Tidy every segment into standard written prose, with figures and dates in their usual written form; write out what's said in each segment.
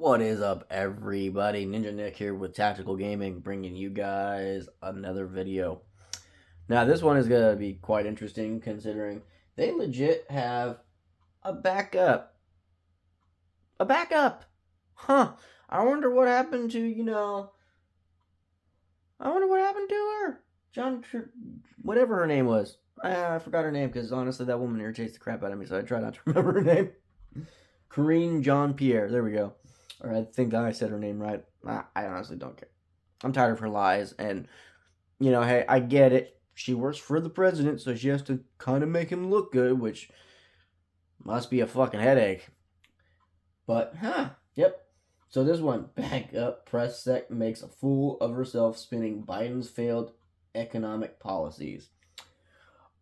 What is up, everybody? Ninja Nick here with Tactical Gaming, bringing you guys another video. Now, this one is going to be quite interesting considering they legit have a backup. A backup! Huh. I wonder what happened to, I wonder what happened to her. Whatever her name was. I forgot her name because honestly, that woman irritates the crap out of me, so I try not to remember her name. Corinne Jean-Pierre. There we go. Or I think I said her name right. I honestly don't care. I'm tired of her lies. And, hey, I get it. She works for the president, so she has to kind of make him look good, which must be a fucking headache. But, yep. So this one, back up. Press sec makes a fool of herself spinning Biden's failed economic policies.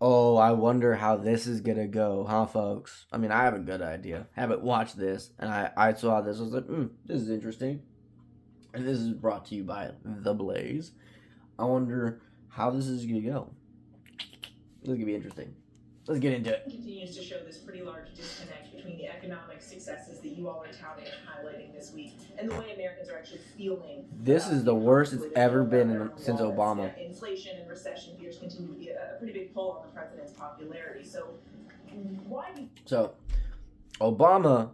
Oh, I wonder how this is gonna go, huh, folks? I mean, I have a good idea. Haven't watched this, and I saw this. I was like, this is interesting. And this is brought to you by The Blaze. I wonder how this is gonna go. This is gonna be interesting. Let's get into it. Continues to show this pretty large disconnect between the economic successes that you all are touting and highlighting this week and the way Americans are actually feeling. This is the worst it's ever been since Obama. Inflation and recession fears continue to be a pretty big pull on the president's popularity. So, Obama,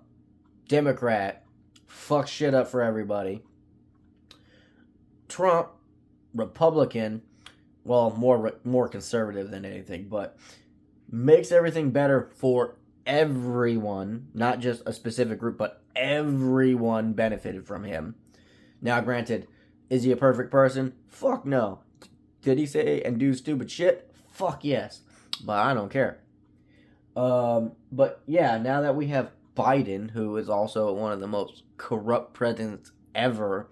Democrat, fucked shit up for everybody. Trump, Republican, well, more conservative than anything, but makes everything better for everyone, not just a specific group, but everyone benefited from him. Now, granted, is he a perfect person? Fuck no. Did he say and do stupid shit? Fuck yes. But I don't care. But yeah, now that we have Biden, who is also one of the most corrupt presidents ever,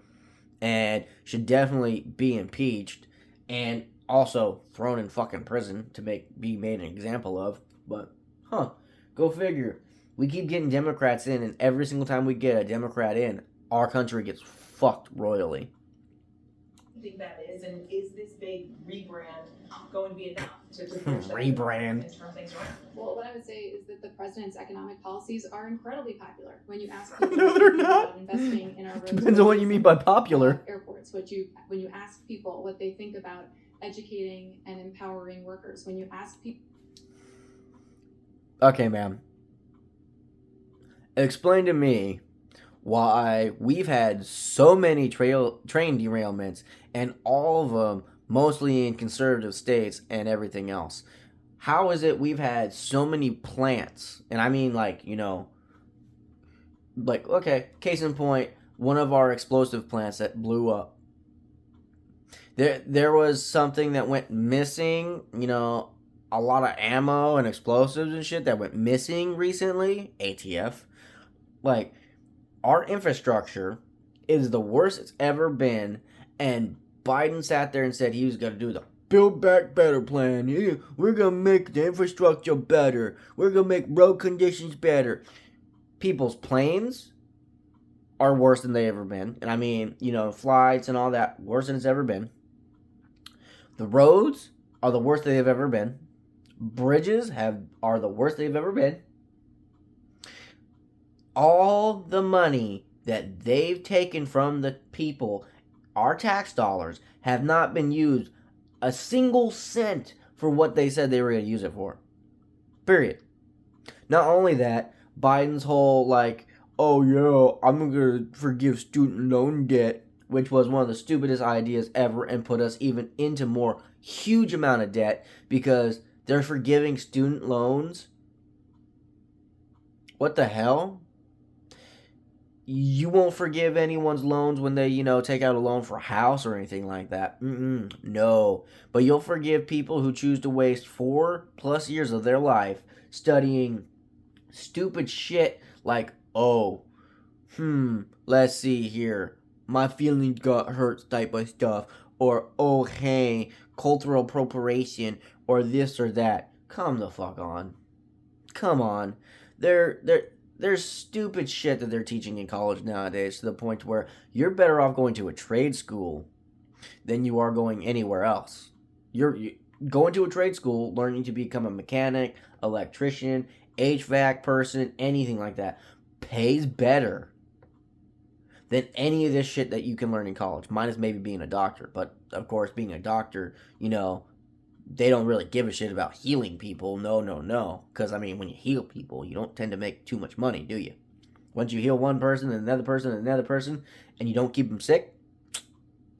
and should definitely be impeached, and also thrown in fucking prison to be made an example of. But, go figure. We keep getting Democrats in, and every single time we get a Democrat in, our country gets fucked royally. I think that is, and is this big rebrand going to be enough to rebrand and turn things around? Well, what I would say is that the president's economic policies are incredibly popular. When you ask people no, they're not. about investing in our roads, depends on what you mean by popular. Airports. When you ask people what they think about educating and empowering workers, when you ask people. Okay, ma'am. Explain to me why we've had so many train derailments, and all of them mostly in conservative states and everything else. How is it we've had so many plants? And I mean, okay, case in point, one of our explosive plants that blew up. There was something that went missing, a lot of ammo and explosives and shit that went missing recently. ATF. Our infrastructure is the worst it's ever been, and Biden sat there and said he was going to do the Build Back Better plan. Yeah, we're going to make the infrastructure better. We're going to make road conditions better. People's planes are worse than they ever been. And I mean, flights and all that, worse than it's ever been. The roads are the worst they've ever been. Bridges are the worst they've ever been. All the money that they've taken from the people, our tax dollars, have not been used a single cent for what they said they were going to use it for. Period. Not only that, Biden's whole, oh yeah, I'm going to forgive student loan debt, which was one of the stupidest ideas ever and put us even into more huge amount of debt because they're forgiving student loans. What the hell? You won't forgive anyone's loans when they, take out a loan for a house or anything like that. No. But you'll forgive people who choose to waste 4+ years of their life studying stupid shit like, let's see here, my feelings got hurt type of stuff, or, oh, hey, cultural appropriation, or this or that. Come the fuck on. Come on. There's stupid shit that they're teaching in college nowadays to the point where you're better off going to a trade school than you are going anywhere else. You're going to a trade school, learning to become a mechanic, electrician, HVAC person, anything like that, pays better than any of this shit that you can learn in college, minus maybe being a doctor. But of course, being a doctor, they don't really give a shit about healing people. No, no, no. Because, I mean, when you heal people, you don't tend to make too much money, do you? Once you heal one person and another person and another person, and you don't keep them sick,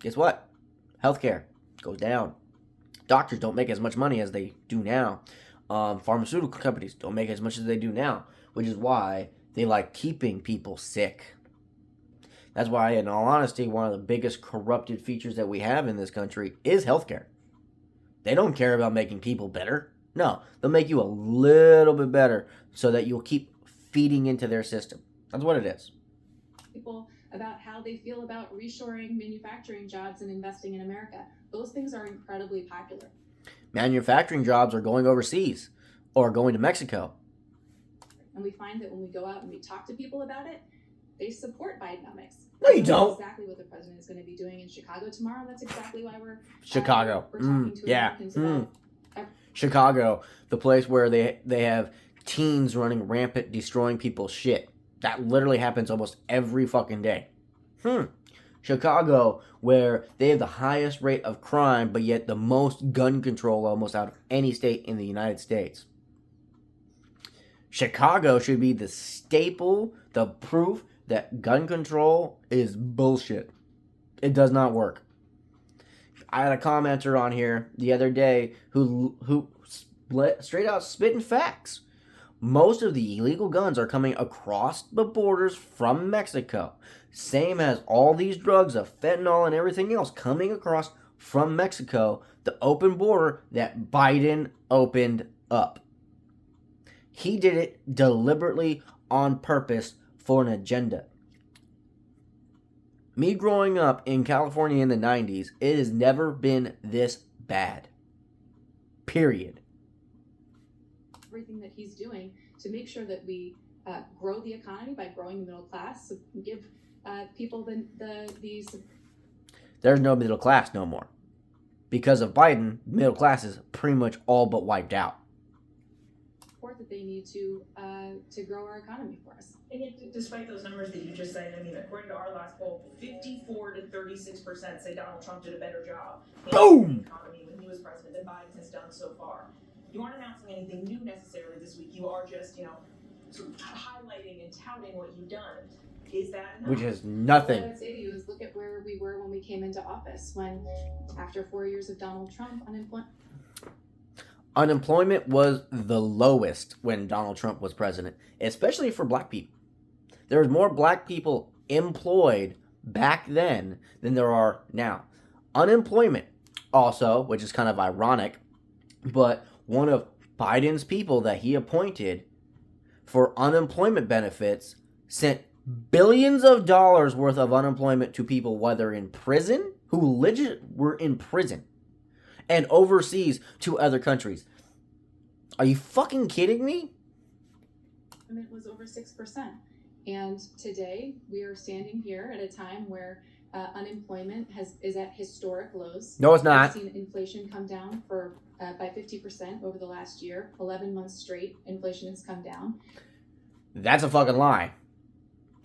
guess what? Healthcare goes down. Doctors don't make as much money as they do now. Pharmaceutical companies don't make as much as they do now, which is why they like keeping people sick. That's why, in all honesty, one of the biggest corrupted features that we have in this country is healthcare. They don't care about making people better. No, they'll make you a little bit better so that you'll keep feeding into their system. That's what it is. People about how they feel about reshoring manufacturing jobs and investing in America. Those things are incredibly popular. Manufacturing jobs are going overseas or going to Mexico. And we find that when we go out and we talk to people about it, they support Bidenomics. No, you don't. That's exactly what the president is going to be doing in Chicago tomorrow. And that's exactly why we're Chicago. We're talking to Americans about Chicago, the place where they have teens running rampant, destroying people's shit. That literally happens almost every fucking day. Chicago, where they have the highest rate of crime, but yet the most gun control almost out of any state in the United States. Chicago should be the staple, the proof that gun control is bullshit. It does not work. I had a commenter on here the other day who straight out spitting facts. Most of the illegal guns are coming across the borders from Mexico. Same as all these drugs of fentanyl and everything else coming across from Mexico, the open border that Biden opened up. He did it deliberately on purpose for an agenda. Me growing up in California in the 90s, it has never been this bad. Period. everything that he's doing to make sure that we grow the economy by growing the middle class, so give people these. There's no middle class no more. Because of Biden, middle class is pretty much all but wiped out. Support that they need to grow our economy for us. And yet, despite those numbers that you just cited, I mean, according to our last poll, 54 to 36% say Donald Trump did a better job in the economy when he was president than Biden has done so far. You aren't announcing anything new necessarily this week. You are just, sort of highlighting and touting what you've done. Is that enough? Which is nothing. What I would say to you is look at where we were when we came into office, when after 4 years of Donald Trump, Unemployment was the lowest when Donald Trump was president, especially for black people. There was more black people employed back then than there are now. Unemployment also, which is kind of ironic, but one of Biden's people that he appointed for unemployment benefits sent billions of dollars worth of unemployment to people, whether in prison, who legit were in prison, and overseas to other countries. Are you fucking kidding me? It was over 6%. And today we are standing here at a time where unemployment is at historic lows. No, it's not. We've seen inflation come down by 50% over the last year. 11 months straight, inflation has come down. That's a fucking lie.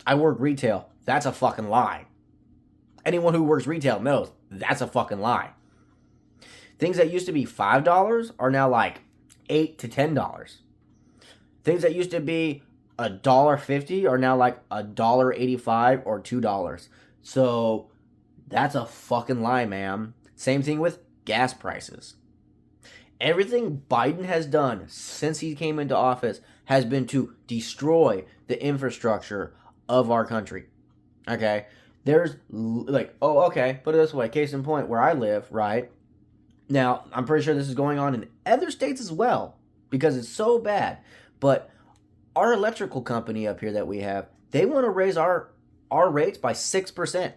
I work retail. That's a fucking lie. Anyone who works retail knows that's a fucking lie. Things that used to be $5 are now like $8 to $10. Things that used to be $1.50 are now like $1.85 or $2. So that's a fucking lie, ma'am. Same thing with gas prices. Everything Biden has done since he came into office has been to destroy the infrastructure of our country. Okay? There's put it this way, case in point, where I live, right? Now, I'm pretty sure this is going on in other states as well, because it's so bad. But our electrical company up here that we have, they want to raise our rates by 6%.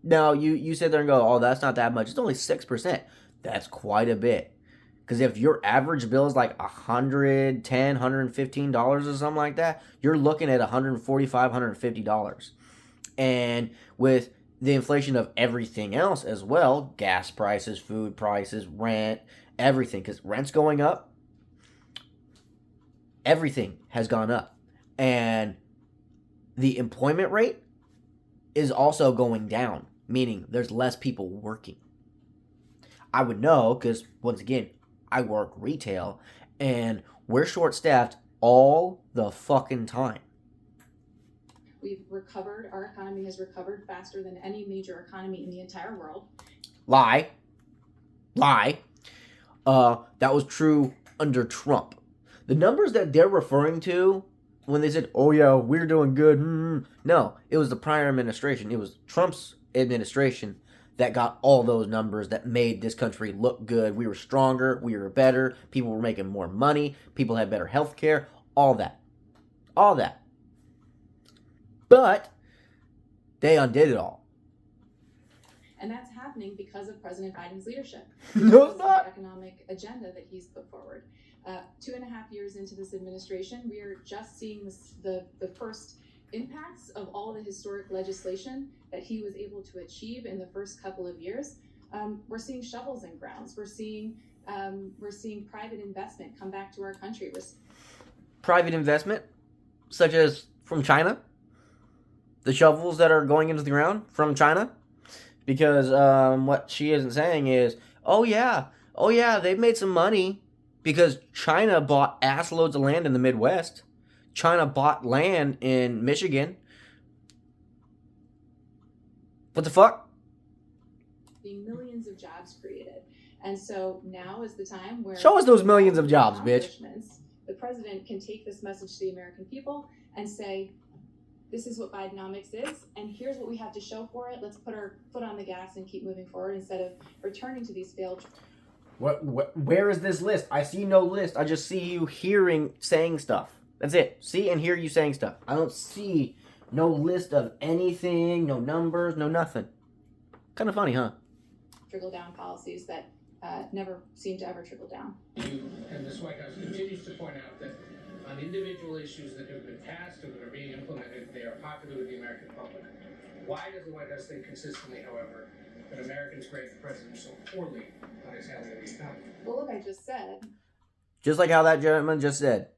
Now, you sit there and go, oh, that's not that much. It's only 6%. That's quite a bit. Because if your average bill is like $110, $115 or something like that, you're looking at $145, $150. And with the inflation of everything else as well, gas prices, food prices, rent, everything, because rent's going up, everything has gone up. And the employment rate is also going down, meaning there's less people working. I would know because, once again, I work retail and we're short staffed all the fucking time. We've recovered, our economy has recovered faster than any major economy in the entire world. Lie. That was true under Trump. The numbers that they're referring to when they said, "Oh yeah, we're doing good," no, it was the prior administration. It was Trump's administration that got all those numbers that made this country look good. We were stronger, we were better, people were making more money, people had better health care, all that. All that. But they undid it all. And that's happening because of President Biden's leadership. No, it's not. The economic agenda that he's put forward. 2.5 years into this administration, we are just seeing the first impacts of all the historic legislation that he was able to achieve in the first couple of years. We're seeing shovels in grounds. We're seeing private investment come back to our country. Private investment, such as from China. The shovels that are going into the ground from China. Because what she isn't saying is, oh yeah, they've made some money because China bought ass loads of land in the Midwest. China bought land in Michigan. What the fuck? Being millions of jobs created. And so now is the time where... Show us those millions of jobs, bitch. The president can take this message to the American people and say, this is what Bidenomics is, and here's what we have to show for it. Let's put our foot on the gas and keep moving forward instead of returning to these failed... Where is this list? I see no list. I just see you saying stuff. That's it. See and hear you saying stuff. I don't see no list of anything, no numbers, no nothing. Kind of funny, huh? Trickle-down policies that never seem to ever trickle down. And this White House continues to point out that on individual issues that have been passed or that are being implemented, they are popular with the American public. Why does the White House think consistently, however, that Americans grade the president so poorly on his handling of the economy? Well, look, I just said. Just like how that gentleman just said.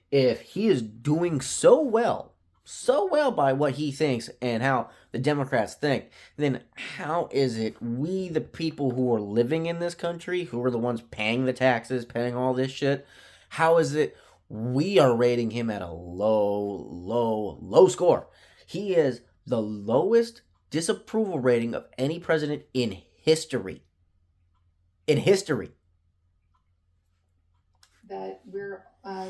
If he is doing so well by what he thinks and how the Democrats think, then how is it we, the people who are living in this country, who are the ones paying the taxes, paying all this shit, how is it we are rating him at a low score? He is the lowest disapproval rating of any president in history. In history. That we're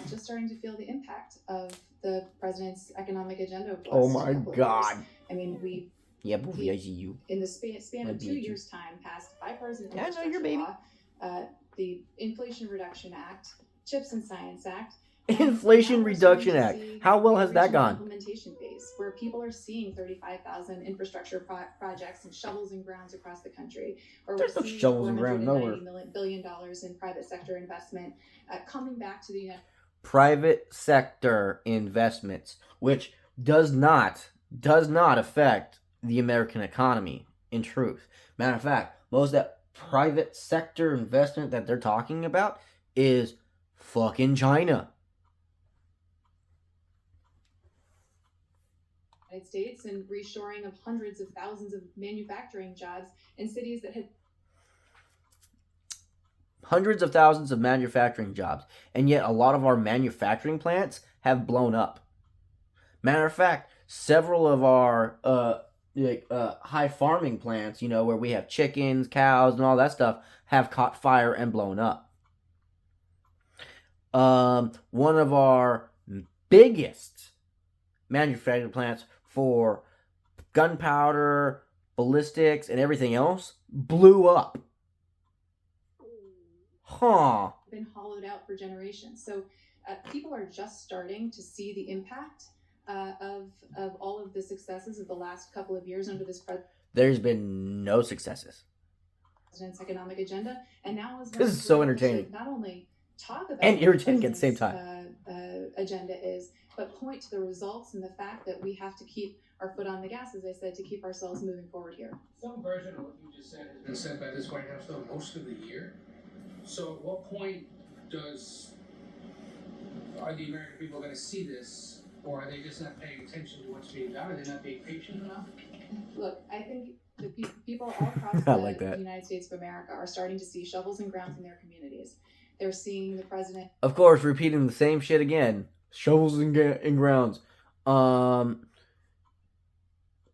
just starting to feel the impact of the president's economic agenda. Oh my God. I mean, Yeah, Boofy, I see you. In the span of 2 years' time, passed bipartisan infrastructure law, the Inflation Reduction Act, CHIPS and Science Act. Inflation Reduction Act. How well has that gone? Implementation phase, where people are seeing 35,000 infrastructure projects and shovels in grounds across the country. Or there's no shovels in ground nowhere. $$490 billion in private sector investment coming back to the United States. Private sector investments, which does not affect the American economy, in truth. Matter of fact, most of that private sector investment that they're talking about is fucking China. United States and reshoring of hundreds of thousands of manufacturing jobs in cities that had hundreds of thousands of manufacturing jobs, and yet a lot of our manufacturing plants have blown up. Matter of fact, several of our high farming plants, where we have chickens, cows, and all that stuff, have caught fire and blown up. One of our biggest manufacturing plants for gunpowder, ballistics, and everything else blew up. Huh. Been hollowed out for generations. So people are just starting to see the impact of all of the successes of the last couple of years under this There's been no successes. President's economic agenda, and now this is so entertaining. Not only talk about and irritating at the same time. Agenda is, but point to the results and the fact that we have to keep our foot on the gas, as I said, to keep ourselves moving forward here. Some version of what you just said has been said by this White House though most of the year. So at what point are the American people going to see this, or are they just not paying attention to what's being done? Are they not being patient enough? Look, I think the people all across I like that. the United States of America are starting to see shovels in grounds in their communities. They're seeing the president. Of course, repeating the same shit again. Shovels in grounds.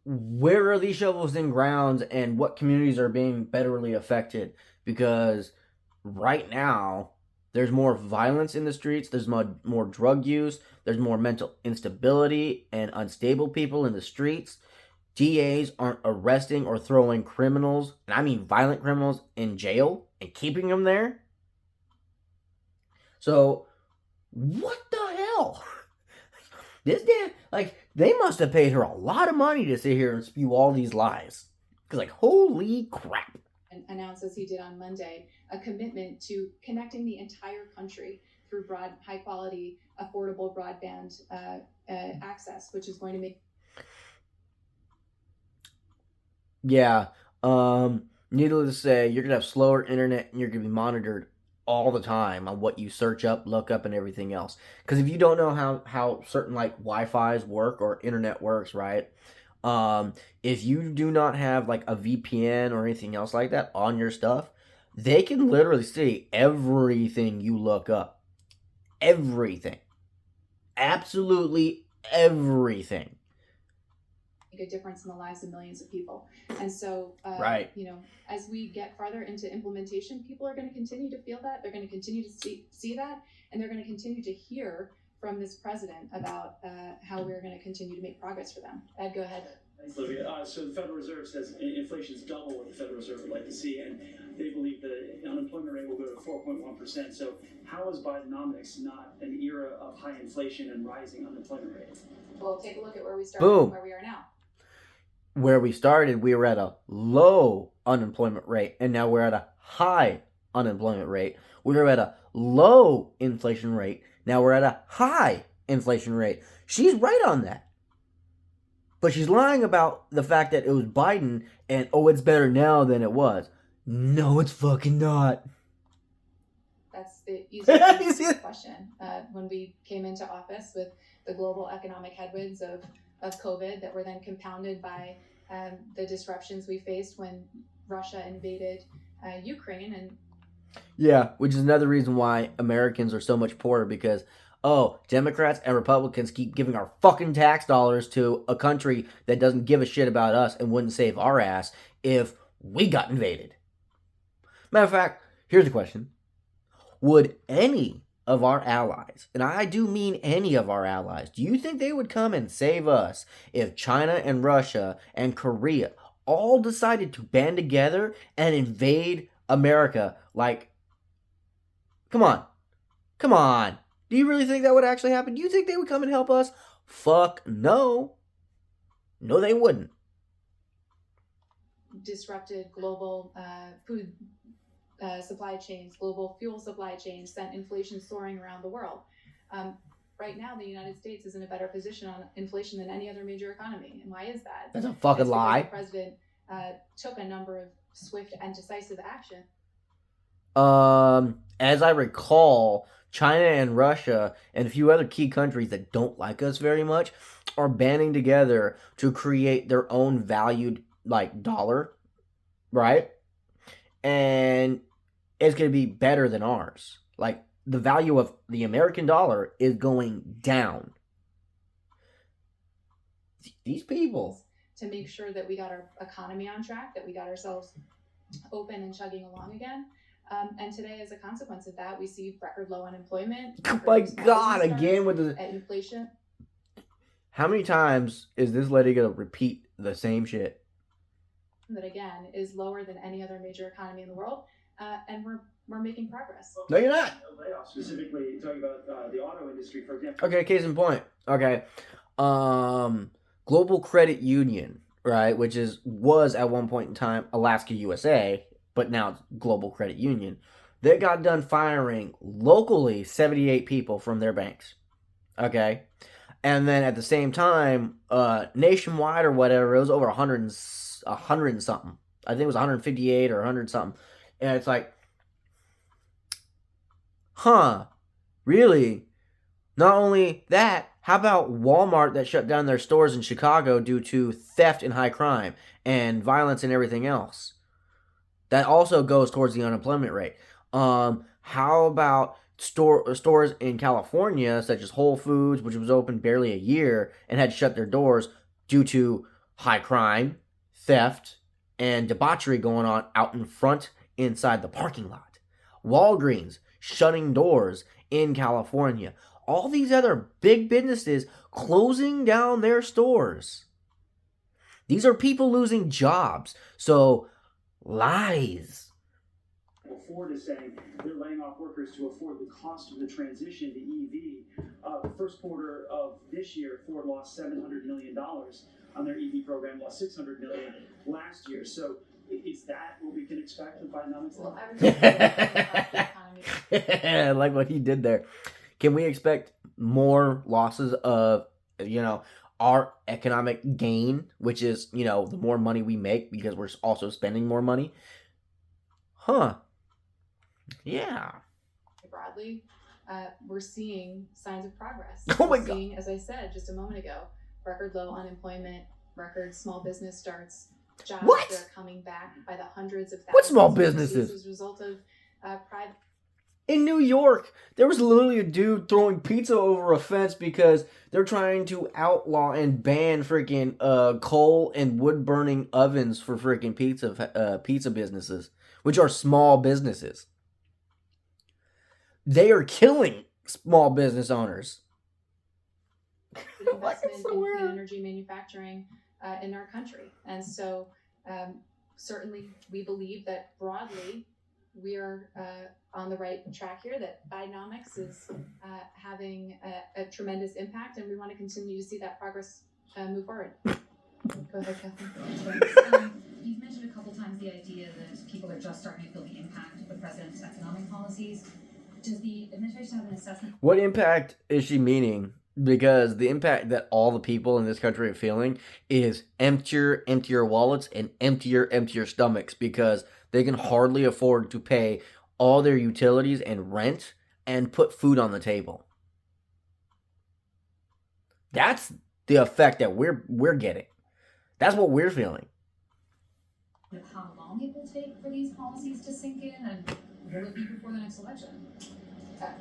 Where are these shovels in grounds, and what communities are being betterly affected? Because right now, there's more violence in the streets. There's more drug use. There's more mental instability and unstable people in the streets. DAs aren't arresting or throwing criminals, and I mean violent criminals, in jail and keeping them there. So, what the hell? This damn, like, they must have paid her a lot of money to sit here and spew all these lies. Because, like, holy crap. Announced, as he did on Monday, a commitment to connecting the entire country through high quality, affordable broadband access, which is going to make. Yeah. Needless to say, you're gonna have slower internet and you're gonna be monitored all the time on what you search up, look up, and everything else. Because if you don't know how certain like Wi-Fi's work or internet works, right? If you do not have like a VPN or anything else like that on your stuff, they can literally see everything you look up. Everything. Absolutely everything. Make a difference in the lives of millions of people. And so, right. As we get farther into implementation, people are going to continue to feel that. They're going to continue to see that, and they're going to continue to hear from this president about how we're going to continue to make progress for them. Ed, go ahead. Thanks, Olivia. So the Federal Reserve says inflation is double what the Federal Reserve would like to see, and they believe the unemployment rate will go to 4.1%. So how is Bidenomics not an era of high inflation and rising unemployment rate? Well, take a look at where we started and where we are now. Where we started, we were at a low unemployment rate, and now we're at a high unemployment rate. We were at a low inflation rate, now we're at a high inflation rate. She's right on that. But she's lying about the fact that it was Biden and, oh, it's better now than it was. No, it's fucking not. That's the easiest question. When we came into office with the global economic headwinds of COVID that were then compounded by the disruptions we faced when Russia invaded Ukraine. And yeah, which is another reason why Americans are so much poorer, because Democrats and Republicans keep giving our fucking tax dollars to a country that doesn't give a shit about us and wouldn't save our ass if we got invaded. Matter of fact, here's the question. Would any of our allies, and I do mean any of our allies, do you think they would come and save us if China and Russia and Korea all decided to band together and invade America? Like, come on. Do you really think that would actually happen? Do you think they would come and help us? Fuck no. No, they wouldn't. Disrupted global food supply chains, global fuel supply chains, sent inflation soaring around the world. Right now, the United States is in a better position on inflation than any other major economy. And why is that? That's a fucking lie. The president took a number of swift and decisive action. As I recall, China and Russia and a few other key countries that don't like us very much are banding together to create their own valued like dollar, right? And it's going to be better than ours. Like, the value of the American dollar is going down. These people. To make sure that we got our economy on track, that we got ourselves open and chugging along again. And today, as a consequence of that, we see record low unemployment. Oh my God, again with the inflation. How many times is this lady going to repeat the same shit? That again is lower than any other major economy in the world, and we're making progress. No, you're not. Layoffs, specifically talking about the auto industry, for example. Okay, case in point. Okay, Global Credit Union, right, which was at one point in time Alaska USA, but now it's Global Credit Union. They got done firing locally 78 people from their banks. Okay, and then at the same time, nationwide or whatever, it was over 100 and something. I think it was 158 or 100 something. And it's like, really? Not only that, How about Walmart that shut down their stores in Chicago due to theft and high crime and violence and everything else? That also goes towards the unemployment rate. How about stores in California, such as Whole Foods, which was open barely a year and had to shut their doors due to high crime, theft, and debauchery going on out in front inside the parking lot? Walgreens shutting doors in California. All these other big businesses closing down their stores. These are people losing jobs. So, lies. Ford is saying they're laying off workers to afford the cost of the transition to EV. First quarter of this year, Ford lost $700 million on their EV program, lost $600 million last year. So is that what we can expect of Bidenomics? Well, I would say the economy. I like what he did there. Can we expect more losses of, our economic gain, which is, the more money we make because we're also spending more money? Huh. Yeah. Broadly, we're seeing signs of progress. Oh my we're God. seeing, as I said just a moment ago, record low unemployment, record small business starts, jobs What? that are coming back by the hundreds of thousands. What small businesses? As a result of private. In New York, there was literally a dude throwing pizza over a fence because they're trying to outlaw and ban freaking coal and wood burning ovens for freaking pizza businesses, which are small businesses. They are killing small business owners. Investment in clean energy manufacturing in our country. And so certainly we believe that broadly we are on the right track here, that Bidenomics is having a tremendous impact, and we want to continue to see that progress move forward. Go ahead, Kathleen. You've mentioned a couple times the idea that people are just starting to feel the impact of the president's economic policies. Does the administration have an assessment? What impact is she meaning? Because the impact that all the people in this country are feeling is emptier wallets and emptier stomachs, because they can hardly afford to pay all their utilities and rent and put food on the table. That's the effect that we're getting. That's what we're feeling. How long it will take for these policies to sink in, and will it be before the next election?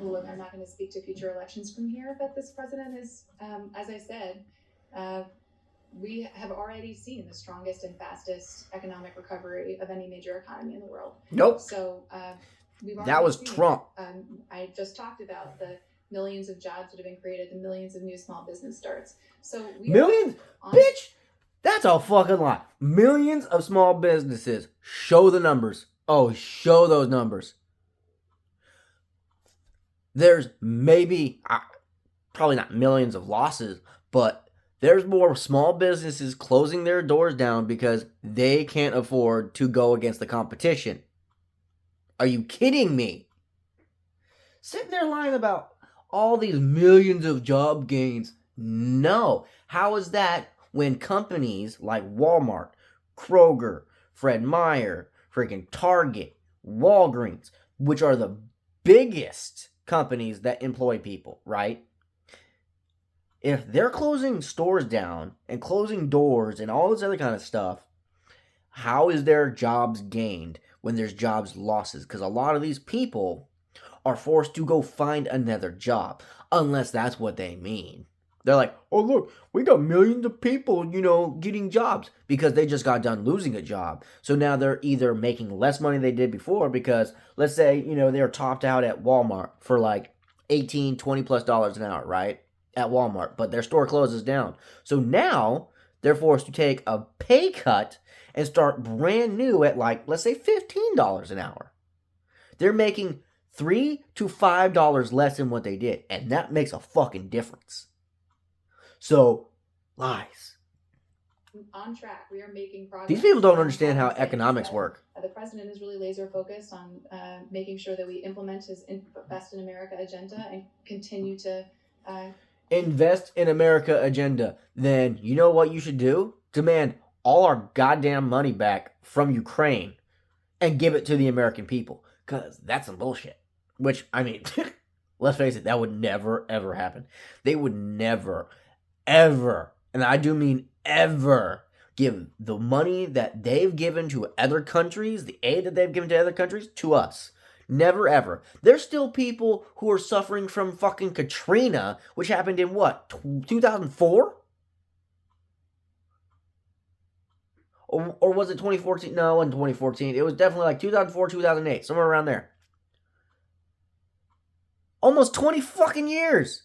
Look, I'm not going to speak to future elections from here, but this president is, as I said, we have already seen the strongest and fastest economic recovery of any major economy in the world. Nope. So that was Trump. I just talked about the millions of jobs that have been created, the millions of new small business starts. So millions, bitch. That's a fucking lot. Millions of small businesses. Show the numbers. Oh, show those numbers. There's maybe, probably not millions of losses, but there's more small businesses closing their doors down because they can't afford to go against the competition. Are you kidding me? Sitting there lying about all these millions of job gains. No. How is that when companies like Walmart, Kroger, Fred Meyer, freaking Target, Walgreens, which are the biggest companies that employ people, right? If they're closing stores down and closing doors and all this other kind of stuff, how is there jobs gained when there's jobs losses? Because a lot of these people are forced to go find another job, unless that's what they mean. They're like, oh, look, we got millions of people, getting jobs because they just got done losing a job. So now they're either making less money than they did before because, let's say, they're topped out at Walmart for like $18, $20+ an hour, right? At Walmart, but their store closes down. So now they're forced to take a pay cut and start brand new at like, let's say $15 an hour. They're making $3 to $5 less than what they did. And that makes a fucking difference. So, lies. On track. We are making progress. These people don't understand how economics work. The president is really laser focused on making sure that we implement his Invest in America agenda and continue to Invest in America agenda. Then you know what you should do? Demand all our goddamn money back from Ukraine and give it to the American people. Because that's some bullshit. Which, Let's face it, that would never, ever happen. They would never, ever, and I do mean ever, give the money that they've given to other countries, the aid that they've given to other countries, to us. Never ever. There's still people who are suffering from fucking Katrina, which happened in what, 2004? Or was it 2014? No, it wasn't 2014. It was definitely like 2004, 2008, somewhere around there. Almost 20 fucking years.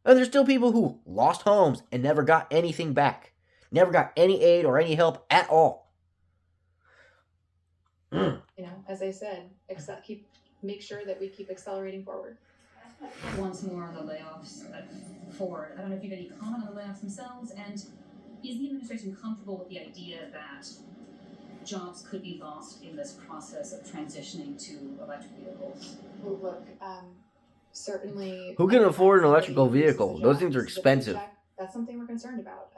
And there's still people who lost homes and never got anything back. Never got any aid or any help at all. You know, as I said, make sure that we keep accelerating forward. Once more on the layoffs at Ford. I don't know if you have any comment on the layoffs themselves, and is the administration comfortable with the idea that jobs could be lost in this process of transitioning to electric vehicles? Well, look, certainly. Who can afford an electrical somebody who vehicle? loses a Those job, things are loses a expensive. paycheck, that's something we're concerned about.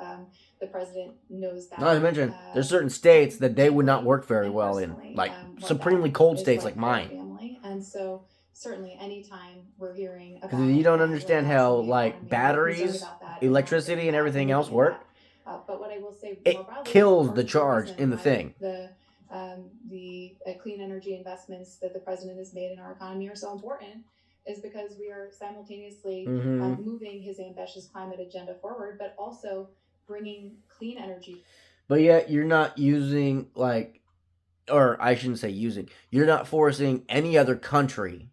The president knows that. Not to mention, there's certain states that they would not work very well in, like supremely cold states like mine. Family. And so, certainly, anytime we're hearing about, Because you don't understand how, like, batteries, electricity, and everything else work. But what I will say, it more broadly, kills the charge in the why thing. The clean energy investments that the president has made in our economy are so important is because we are simultaneously moving his ambitious climate agenda forward, but also bringing clean energy. But yet you're not using, like, or I shouldn't say using, you're not forcing any other country,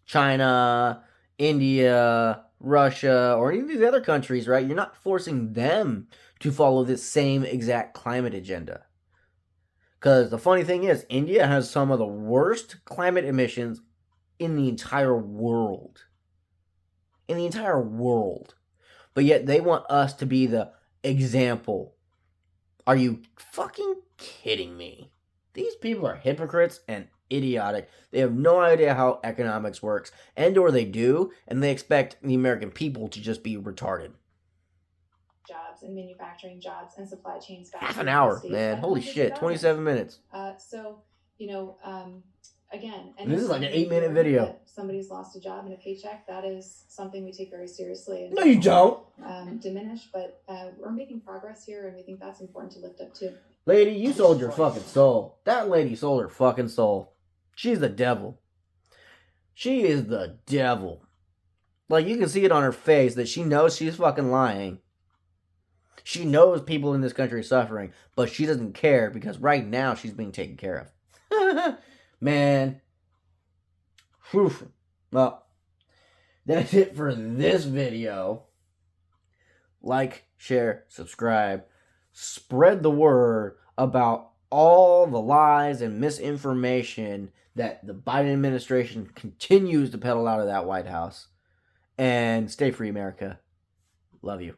China, India, Russia, or any of these other countries, right? You're not forcing them to follow this same exact climate agenda. Because the funny thing is, India has some of the worst climate emissions in the entire world. In the entire world. But yet they want us to be the example. Are you fucking kidding me? These people are hypocrites and idiotic. They have no idea how economics works, and or they do, and they expect the American people to just be retarded. Jobs and manufacturing jobs and supply chains. Half an hour, man. Holy shit, 27 minutes. So, you know, again, and this is like an 8-minute video. Somebody's lost a job and a paycheck. That is something we take very seriously. And no, you don't. Diminish, but we're making progress here, and we think that's important to lift up too. Lady, you sold your fucking soul. That lady sold her fucking soul. She's the devil. She is the devil. Like, you can see it on her face that she knows she's fucking lying. She knows people in this country are suffering, but she doesn't care because right now she's being taken care of. Man. Whew. Well, that's it for this video. Like, share, subscribe. Spread the word about all the lies and misinformation that the Biden administration continues to peddle out of that White House. And stay free, America. Love you.